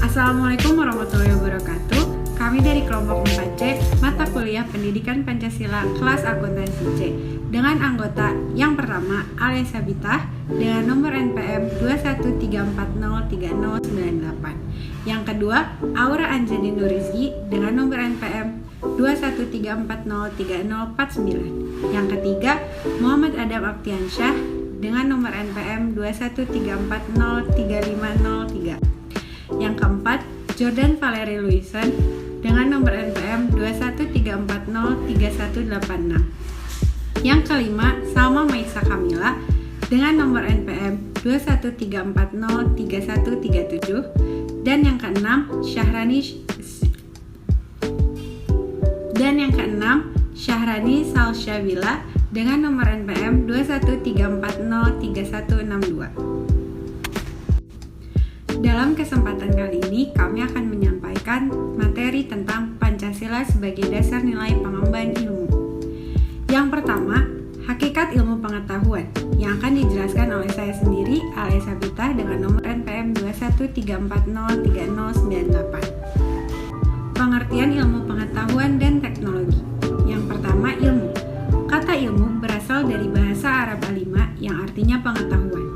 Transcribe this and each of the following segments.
Assalamualaikum warahmatullahi wabarakatuh. Kami dari kelompok 4C, mata kuliah Pendidikan Pancasila kelas akuntansi C, dengan anggota yang pertama Alia Sabitah dengan nomor NPM 213403098. Yang kedua Aura Anjani Nurizki dengan nomor NPM 213403049. Yang ketiga Muhammad Adam Aptiansyah dengan nomor NPM 213403503. Yang keempat Jordan Valerie Luisen dengan nomor NPM 213403186. Yang kelima Salma Maisa Kamila dengan nomor NPM 213403137. Dan yang keenam Syahrani Salsyabila dengan nomor NPM 213403162. Dalam kesempatan kali ini, kami akan menyampaikan materi tentang Pancasila sebagai dasar nilai pengembangan ilmu. Yang pertama, hakikat ilmu pengetahuan, yang akan dijelaskan oleh saya sendiri, Alia Sabitah, dengan nomor NPM 213403098. Pengertian ilmu pengetahuan dan teknologi. Yang pertama, ilmu. Kata ilmu berasal dari bahasa Arab Alima yang artinya pengetahuan.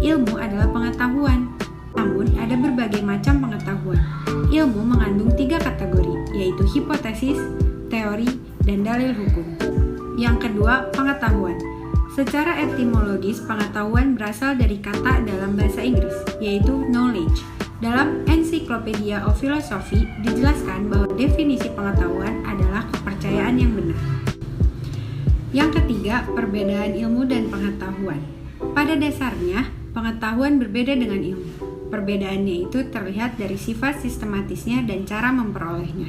Ilmu adalah pengetahuan. Namun, ada berbagai macam pengetahuan. Ilmu mengandung 3 kategori, yaitu hipotesis, teori, dan dalil hukum. Yang kedua, pengetahuan. Secara etimologis, pengetahuan berasal dari kata dalam bahasa Inggris, yaitu knowledge. Dalam Encyclopedia of Philosophy dijelaskan bahwa definisi pengetahuan adalah kepercayaan yang benar. Yang ketiga, perbedaan ilmu dan pengetahuan. Pada dasarnya, pengetahuan berbeda dengan ilmu. Perbedaannya itu terlihat dari sifat sistematisnya dan cara memperolehnya.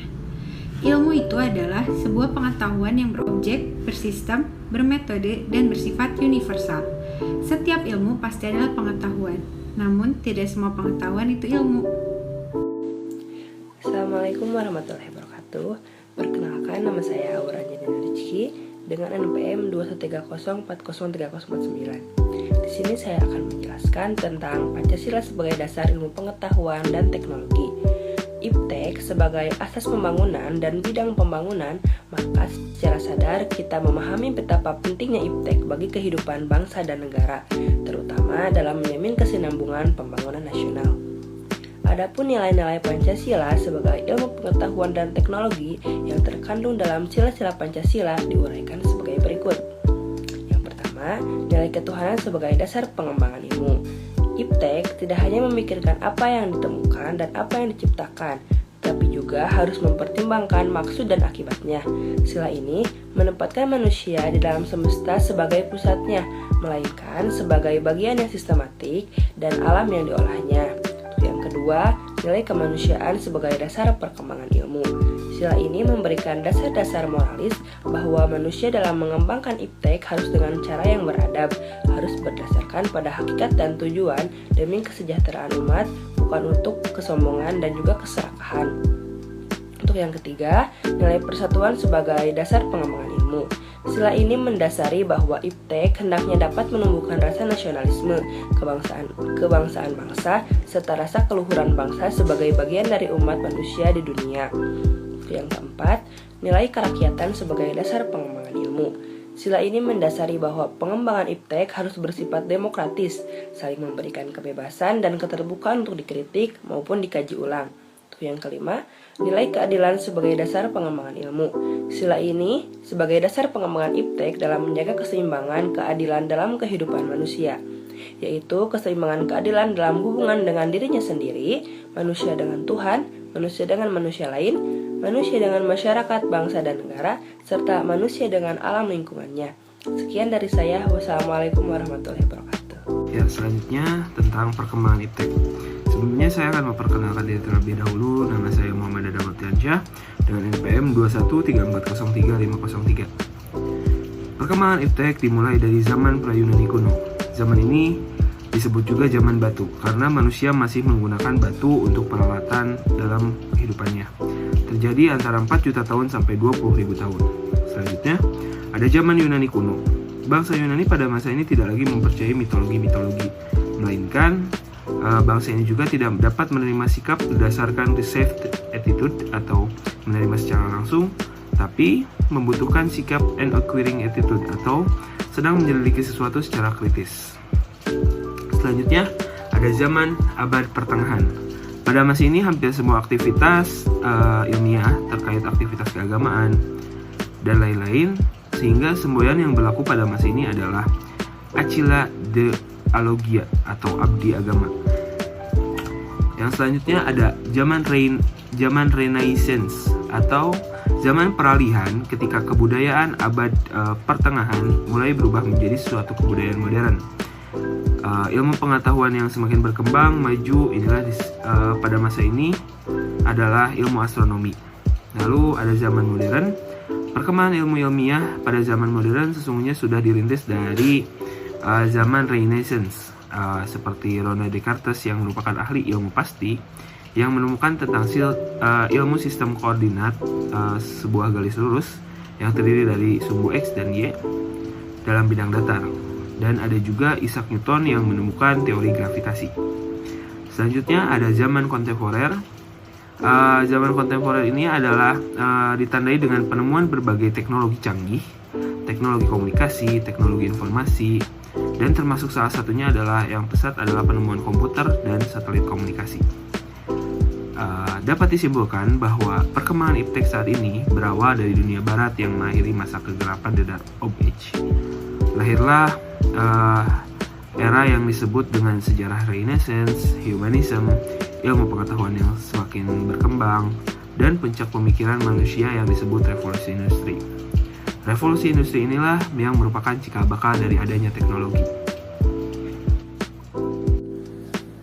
Ilmu itu adalah sebuah pengetahuan yang berobjek, bersistem, bermetode, dan bersifat universal. Setiap ilmu pasti adalah pengetahuan, namun tidak semua pengetahuan itu ilmu. Assalamualaikum warahmatullahi wabarakatuh. Perkenalkan, nama saya Aura Anjani Nurizki dengan NPM 213403049. Di sini saya akan menjelaskan tentang Pancasila sebagai dasar ilmu pengetahuan dan teknologi. IPTEK sebagai asas pembangunan dan bidang pembangunan, maka secara sadar kita memahami betapa pentingnya IPTEK bagi kehidupan bangsa dan negara, terutama dalam menjamin kesinambungan pembangunan nasional. Adapun nilai-nilai Pancasila sebagai ilmu pengetahuan dan teknologi yang terkandung dalam sila-sila Pancasila diuraikan sebagai berikut. Nilai ketuhanan sebagai dasar pengembangan ilmu. IPTEK tidak hanya memikirkan apa yang ditemukan dan apa yang diciptakan, tapi juga harus mempertimbangkan maksud dan akibatnya. Sila ini menempatkan manusia di dalam semesta sebagai pusatnya, melainkan sebagai bagian yang sistematik dan alam yang diolahnya. Yang kedua, nilai kemanusiaan sebagai dasar perkembangan ilmu. Sila ini memberikan dasar-dasar moralis bahwa manusia dalam mengembangkan IPTEK harus dengan cara yang beradab, harus berdasarkan pada hakikat dan tujuan demi kesejahteraan umat, bukan untuk kesombongan dan juga keserakahan. Untuk yang ketiga, nilai persatuan sebagai dasar pengembangan ilmu. Sila ini mendasari bahwa IPTEK hendaknya dapat menumbuhkan rasa nasionalisme, kebangsaan bangsa, serta rasa keluhuran bangsa sebagai bagian dari umat manusia di dunia. Yang keempat, nilai kerakyatan sebagai dasar pengembangan ilmu. Sila ini mendasari bahwa pengembangan IPTEK harus bersifat demokratis, saling memberikan kebebasan dan keterbukaan untuk dikritik maupun dikaji ulang. Yang kelima, nilai keadilan sebagai dasar pengembangan ilmu. Sila ini sebagai dasar pengembangan IPTEK dalam menjaga keseimbangan keadilan dalam kehidupan manusia, yaitu keseimbangan keadilan dalam hubungan dengan dirinya sendiri, manusia dengan Tuhan, manusia dengan manusia lain, manusia dengan masyarakat, bangsa dan negara, serta manusia dengan alam lingkungannya. Sekian dari saya. Wassalamualaikum warahmatullahi wabarakatuh. Ya, selanjutnya tentang perkembangan IPTEK. Sebelumnya saya akan memperkenalkan diri terlebih dahulu. Nama saya Muhammad Adam Aptiansyah dengan NPM 213403503. Perkembangan IPTEK dimulai dari zaman pra-Yunani kuno. Zaman ini disebut juga zaman batu karena manusia masih menggunakan batu untuk peralatan dalam kehidupannya. Terjadi antara 4 juta tahun sampai 20.000 tahun. Selanjutnya, ada zaman Yunani kuno. Bangsa Yunani pada masa ini tidak lagi mempercayai mitologi-mitologi, melainkan bangsa ini juga tidak dapat menerima sikap berdasarkan received attitude atau menerima secara langsung, tapi membutuhkan sikap and acquiring attitude atau sedang menyelidiki sesuatu secara kritis. Selanjutnya ada zaman abad pertengahan. Pada masa ini hampir semua aktivitas ilmiah terkait aktivitas keagamaan dan lain-lain, sehingga semboyan yang berlaku pada masa ini adalah Achilla de Alogia atau abdi agama. Yang selanjutnya ada zaman Renaissance atau zaman peralihan ketika kebudayaan abad pertengahan mulai berubah menjadi suatu kebudayaan modern. Ilmu pengetahuan yang semakin berkembang maju inilah pada masa ini adalah ilmu astronomi. Lalu ada zaman modern. Perkembangan ilmu ilmiah pada zaman modern sesungguhnya sudah dirintis dari zaman Renaissance, seperti René Descartes yang merupakan ahli ilmu pasti yang menemukan tentang ilmu sistem koordinat sebuah garis lurus yang terdiri dari sumbu X dan Y dalam bidang datar. Dan ada juga Isaac Newton yang menemukan teori gravitasi. Selanjutnya ada zaman kontemporer. Zaman kontemporer ini adalah ditandai dengan penemuan berbagai teknologi canggih, teknologi komunikasi, teknologi informasi, dan termasuk salah satunya adalah yang pesat adalah penemuan komputer dan satelit komunikasi. Dapat disimpulkan bahwa perkembangan iptek saat ini berawal dari dunia barat yang mengakhiri masa kegelapan The Dark Age. Lahirlah era yang disebut dengan sejarah Renaissance, Humanism, ilmu pengetahuan yang semakin berkembang, dan puncak pemikiran manusia yang disebut revolusi industri. Revolusi industri inilah yang merupakan cikal bakal dari adanya teknologi.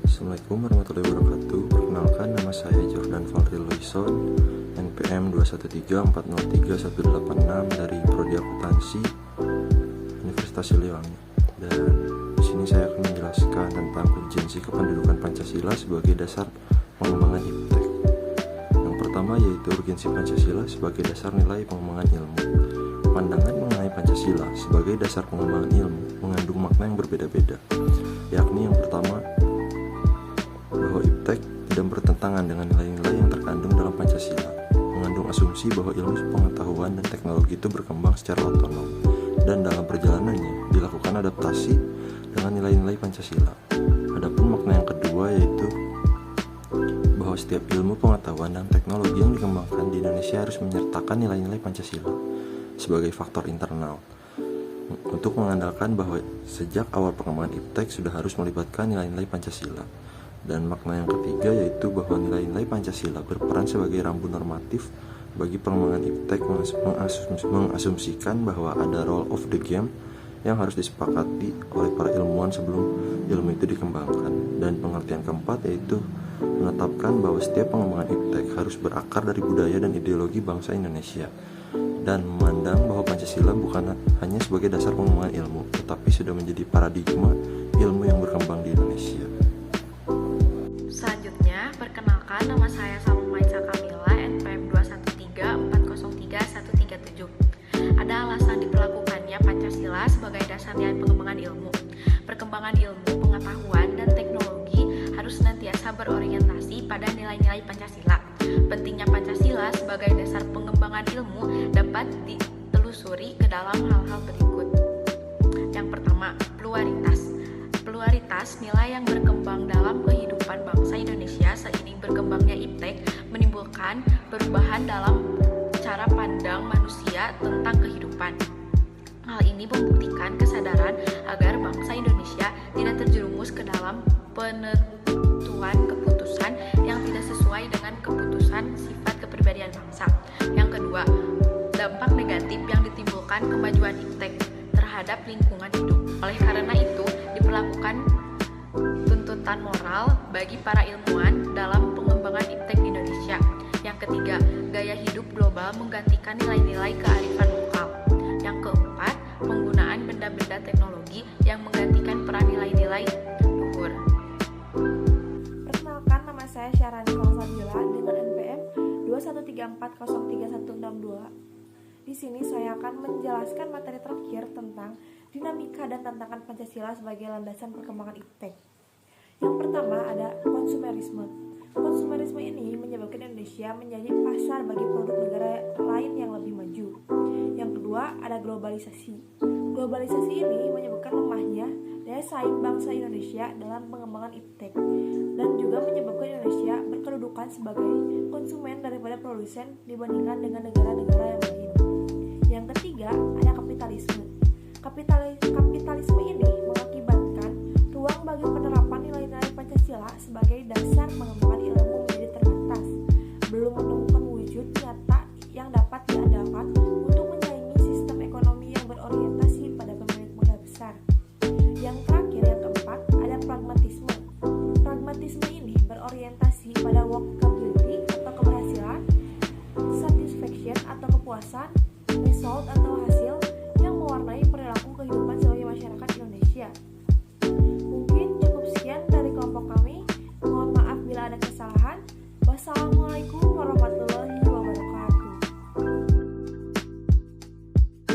Assalamualaikum warahmatullahi wabarakatuh. Perkenalkan, nama saya Jordan Valry Luison, NPM 213403186 dari Prodi Akuntansi Universitas Siliwangi. Dan di sini saya akan menjelaskan tentang urgensi kependudukan Pancasila sebagai dasar pengembangan iptek. Yang pertama yaitu urgensi Pancasila sebagai dasar nilai pengembangan ilmu. Pandangan mengenai Pancasila sebagai dasar pengembangan ilmu mengandung makna yang berbeda-beda, yakni yang pertama bahwa iptek tidak bertentangan dengan nilai-nilai yang terkandung dalam Pancasila, mengandung asumsi bahwa ilmu pengetahuan dan teknologi itu berkembang secara otonom dan dalam perjalanannya dilakukan adaptasi dengan nilai-nilai Pancasila. Adapun makna yang kedua yaitu bahwa setiap ilmu pengetahuan dan teknologi yang dikembangkan di Indonesia harus menyertakan nilai-nilai Pancasila sebagai faktor internal, untuk mengandalkan bahwa sejak awal pengembangan iptek sudah harus melibatkan nilai-nilai Pancasila. Dan makna yang ketiga yaitu bahwa nilai-nilai Pancasila berperan sebagai rambu normatif bagi pengembangan iptek, mengasumsikan bahwa ada rule of the game yang harus disepakati oleh para ilmuwan sebelum ilmu itu dikembangkan. Dan pengertian keempat yaitu menetapkan bahwa setiap pengembangan iptek harus berakar dari budaya dan ideologi bangsa Indonesia, dan memandang bahwa Pancasila bukan hanya sebagai dasar pengembangan ilmu, tetapi sudah menjadi paradigma ilmu yang berkembang di Indonesia. Selanjutnya, perkenalkan, nama saya Salmaisa Kamila, NPM 213403137. Ada alasan diberlakukannya Pancasila sebagai dasar nilai pengembangan ilmu. Perkembangan ilmu, pengetahuan, dan teknologi harus senantiasa berorientasi pada nilai-nilai Pancasila. Pentingnya Pancasila sebagai dasar pengembangan ilmu dapat ditelusuri ke dalam hal-hal berikut. Yang pertama, pluralitas. Pluralitas nilai yang berkembang dalam kehidupan bangsa Indonesia seiring berkembangnya iptek menimbulkan perubahan dalam cara pandang manusia tentang kehidupan. Hal ini membuktikan kesadaran agar bangsa Indonesia tidak terjerumus ke dalam penentuan keputusan yang tidak sesuai dengan keputusan sifat kepribadian bangsa. Yang kedua, dampak negatif yang ditimbulkan kemajuan iptek terhadap lingkungan hidup. Oleh karena itu, diperlakukan tuntutan moral bagi para ilmuwan dalam pengembangan iptek di Indonesia. Yang ketiga, gaya hidup global menggantikan nilai-nilai kearifan lokal. Yang keempat, penggunaan benda-benda teknologi yang menggantikan peran nilai-nilai luhur. Perkenalkan, nama saya Syarani Falsabila dengan NPM 213403162. Di Di sini saya akan menjelaskan materi terakhir tentang dinamika dan tantangan Pancasila sebagai landasan perkembangan iptek. Yang pertama ada konsumerisme. Konsumerisme ini menyebabkan Indonesia menjadi pasar bagi produk negara lain yang lebih maju. Yang kedua ada globalisasi. Globalisasi ini menyebabkan lemahnya daya saing bangsa Indonesia dalam pengembangan iptek dan juga menyebabkan Indonesia berkedudukan sebagai konsumen daripada produsen dibandingkan dengan negara-negara yang lain. Yang ketiga ada kapitalisme. Kapitalisme ini mengakibatkan ruang bagi penerapan nilai-nilai Pancasila sebagai dasar pengembangan ilmu menjadi terbatas, belum menemukan wujud nyata yang dapat diandalkan untuk menyaingi sistem ekonomi yang berorientasi pada pemilik modal besar. Yang terakhir, yang keempat, ada pragmatisme. Pragmatisme ini berorientasi pada workability atau keberhasilan, satisfaction atau kepuasan, result atau hasil yang mewarnai perilaku kehidupan sebagai masyarakat Indonesia. Mungkin cukup sekian dari kelompok kami. Mohon maaf bila ada kesalahan. Wassalamualaikum